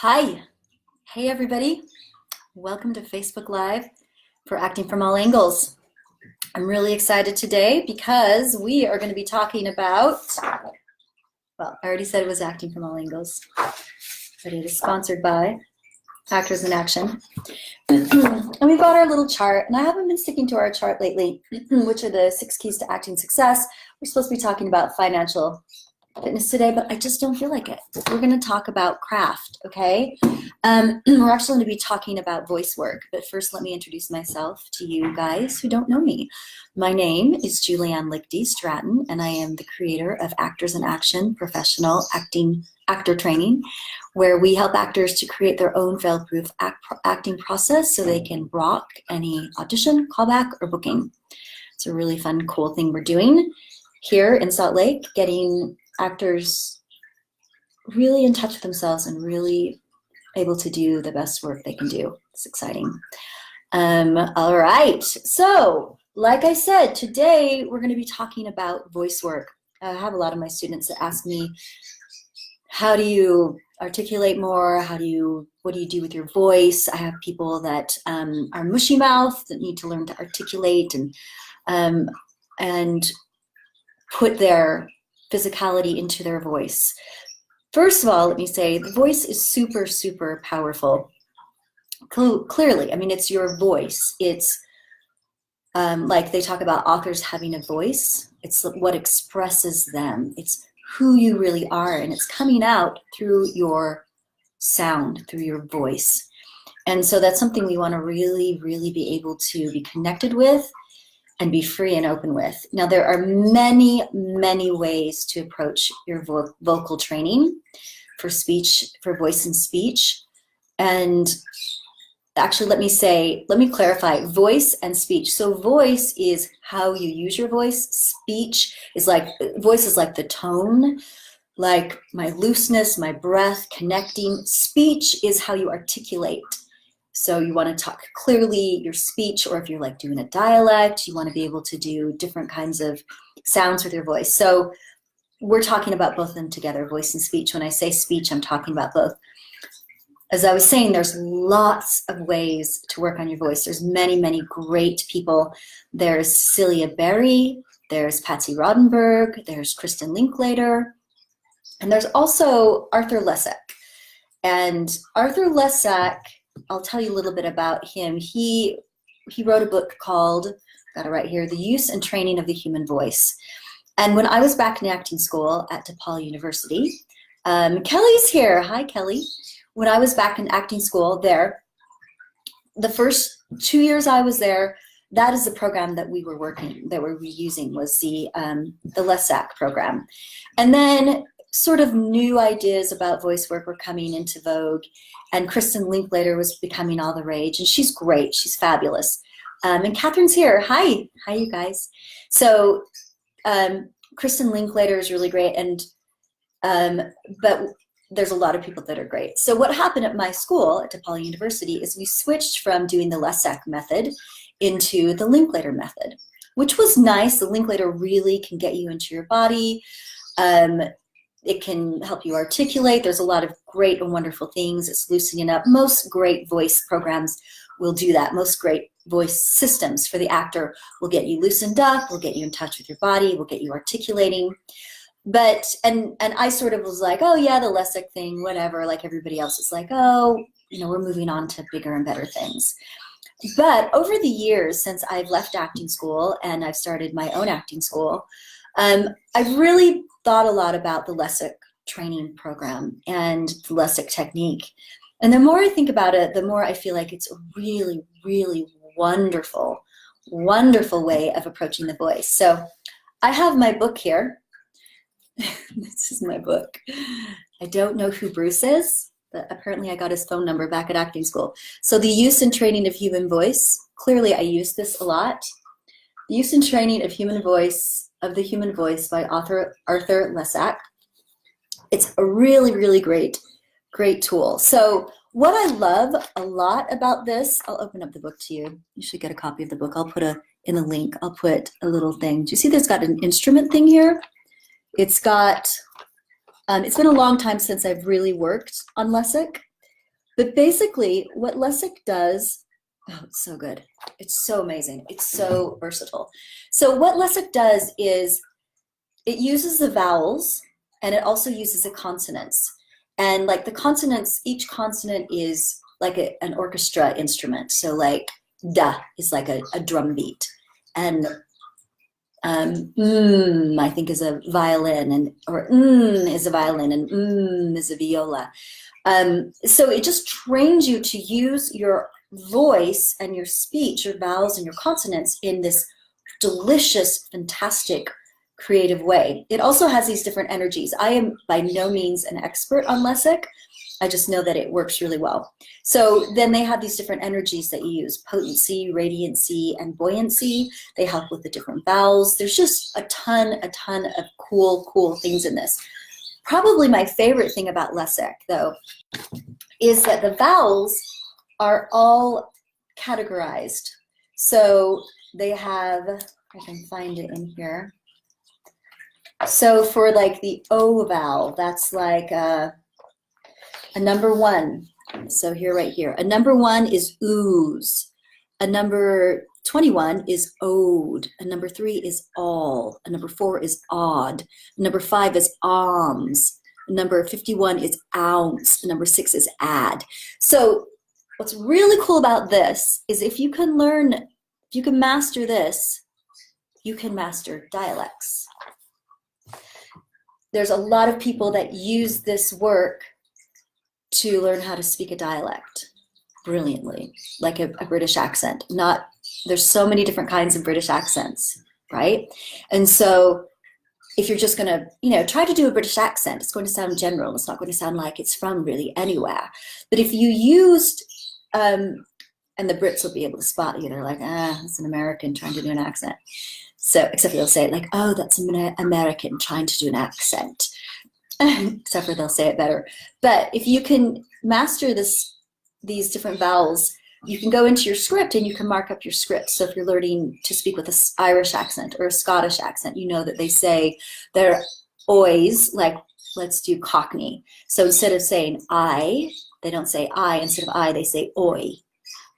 Hi. Hey, everybody. Welcome to Facebook Live for Acting from All Angles. I'm really excited today because we are going to be talking about, well, I already said it was Acting from All Angles, but it is sponsored by Actors in Action. And we've got our little chart, and I haven't been sticking to our chart lately, which are the 6 keys to acting success. We're supposed to be talking about financial fitness today, but I just don't feel like it. We're going to talk about craft, okay? We're actually going to be talking about voice work, but first let me introduce myself to you guys who don't know me. My name is Julianne Lichty Stratton, and I am the creator of Actors in Action Professional Actor Training, where we help actors to create their own fail-proof acting process so they can rock any audition, callback, or booking. It's a really fun, cool thing we're doing here in Salt Lake, getting actors really in touch with themselves and really able to do the best work they can do. It's exciting. All right, so like I said, today we're going to be talking about voice work. I have a lot of my students that ask me, how do you articulate more? What do you do with your voice? I have people that are mushy mouth that need to learn to articulate and put their physicality into their voice. First of all, let me say the voice is super, super powerful. Clearly, I mean, it's your voice. It's like they talk about authors having a voice. It's what expresses them. It's who you really are, and it's coming out through your sound, through your voice. And so that's something we want to really, really be able to be connected with and be free and open with. Now, there are many, many ways to approach your vocal training for speech, for voice and speech. And actually, let me clarify, voice and speech. So voice is how you use your voice. Speech is voice is like the tone, like my looseness, my breath, connecting. Speech is how you articulate. So you want to talk clearly, your speech, or if you're like doing a dialect, you want to be able to do different kinds of sounds with your voice. So we're talking about both of them together, voice and speech. When I say speech, I'm talking about both. As I was saying, there's lots of ways to work on your voice. There's many, many great people. There's Celia Berry, there's Patsy Rodenberg, there's Kristen Linklater, and there's also Arthur Lessac. And Arthur Lessac, I'll tell you a little bit about him. He wrote a book called, got it right here, The Use and Training of the Human Voice. And when I was back in acting school at DePaul University, Kelly's here. Hi, Kelly. When I was back in acting school there, the first 2 years I was there, that is the program that we were using was the Lessac program. And then sort of new ideas about voice work were coming into vogue, and Kristen Linklater was becoming all the rage, and she's great, she's fabulous. And Catherine's here. Hi you guys. So Kristen Linklater is really great, and but there's a lot of people that are great. So what happened at my school at DePaul University is we switched from doing the Lessac method into the Linklater method, which was nice. The Linklater really can get you into your body. It can help you articulate. There's a lot of great and wonderful things. It's loosening up. Most great voice programs will do that. Most great voice systems for the actor will get you loosened up, will get you in touch with your body, will get you articulating. But, and I sort of was like, oh yeah, the Lessac thing, whatever, like everybody else is like, oh, you know, we're moving on to bigger and better things. But over the years, since I've left acting school and I've started my own acting school, I've really thought a lot about the Lessac training program and the Lessac technique. And the more I think about it, the more I feel like it's a really, really wonderful, wonderful way of approaching the voice. So I have my book here. This is my book. I don't know who Bruce is, but apparently I got his phone number back at acting school. So The Use and Training of Human Voice. Clearly I use this a lot. The Use and Training of the Human Voice by author Arthur Lessac. It's a really, really great tool. So what I love a lot about this, I'll open up the book to you. You should get a copy of the book. I'll put in a link, I'll put a little thing. Do you see there's got an instrument thing here? It's got, it's been a long time since I've really worked on Lessac. But basically what Lessac does, oh, it's so good. It's so amazing. It's so versatile. So what Lessac does is it uses the vowels and it also uses the consonants. And like the consonants, each consonant is like an orchestra instrument. So like da is like a drum beat. And I think is a violin, and or is a violin, and is a viola. So it just trains you to use your voice and your speech, your vowels and your consonants in this delicious, fantastic, creative way. It also has these different energies. I am by no means an expert on Lessac. I just know that it works really well. So then they have these different energies that you use: potency, radiancy, and buoyancy. They help with the different vowels. There's just a ton of cool things in this. Probably my favorite thing about Lessac, though, is that the vowels are all categorized. So they have, I can find it in here. So for like the O vowel, that's like a number 1. So here, right here, a number 1 is ooze. A number 21 is ode. A number 3 is all. A number 4 is odd. A number 5 is alms. A number 51 is ounce. A number 6 is add. So what's really cool about this is if you can master this, you can master dialects. There's a lot of people that use this work to learn how to speak a dialect brilliantly, like a British accent. There's so many different kinds of British accents, right? And so if you're just gonna, try to do a British accent, it's going to sound general. It's not going to sound like it's from really anywhere. But if you used, and the Brits will be able to spot you, they're like, it's an American trying to do an accent. So, except they'll say it like, oh, that's an American trying to do an accent. Except for they'll say it better. But if you can master these different vowels, you can go into your script and you can mark up your script. So if you're learning to speak with an Irish accent or a Scottish accent, you know that they say their oys, like let's do Cockney. So instead of saying I, they don't say I. Instead of I, they say oi.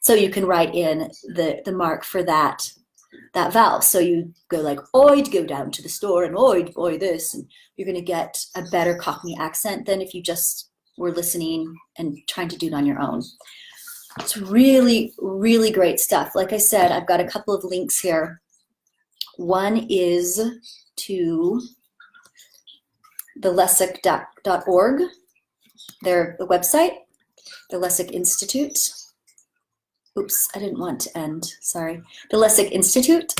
So you can write in the mark for that vowel. So you go like, I'd go down to the store and I'd buy this, and you're going to get a better Cockney accent than if you just were listening and trying to do it on your own. It's really, really great stuff. Like I said, I've got a couple of links here. One is to the Lessac.org, the website, the Lessac Institute. Oops, I didn't want to end, sorry. The Lessac Institute.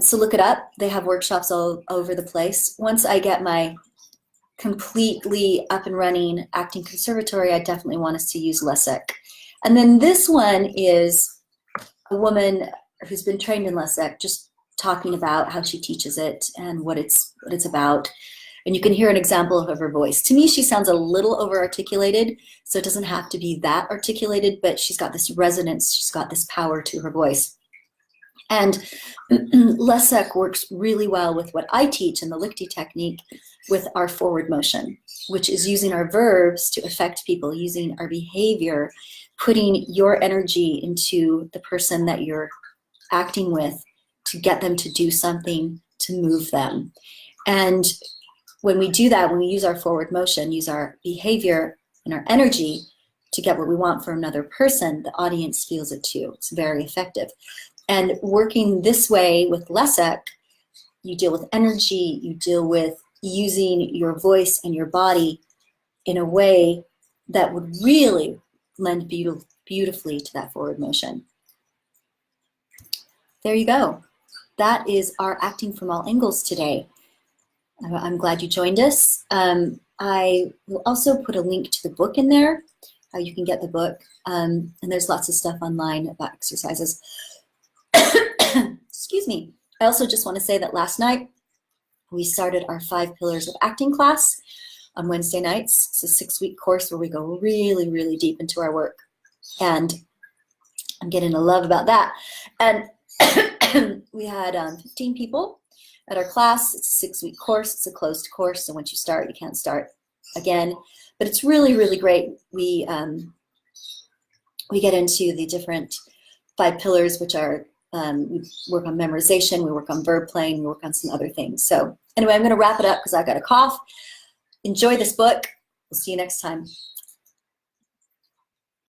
So look it up. They have workshops all over the place. Once I get my completely up and running acting conservatory, I definitely want us to use Lessac. And then this one is a woman who's been trained in Lessac, just talking about how she teaches it and what it's about. And you can hear an example of her voice. To me, she sounds a little over-articulated, so it doesn't have to be that articulated, but she's got this resonance, she's got this power to her voice. And Lessac works really well with what I teach in the Lichty technique with our forward motion, which is using our verbs to affect people, using our behavior, putting your energy into the person that you're acting with to get them to do something, to move them. And when we do that, when we use our forward motion, use our behavior and our energy to get what we want for another person, the audience feels it too. It's very effective. And working this way with Lessac, you deal with energy, you deal with using your voice and your body in a way that would really lend beautifully to that forward motion. There you go. That is our Acting from All Angles today. I'm glad you joined us. I will also put a link to the book in there, how you can get the book. And there's lots of stuff online about exercises. Excuse me. I also just want to say that last night we started our 5 Pillars of Acting class on Wednesday nights. It's a 6-week course where we go really, really deep into our work. And I'm getting a love about that. And we had 15 people at our class. It's a 6-week course. It's a closed course. So once you start, you can't start again. But it's really, really great. We we get into the different 5 pillars, which are, we work on memorization, we work on verb playing, we work on some other things. So anyway, I'm going to wrap it up because I've got a cough. Enjoy this book. We'll see you next time.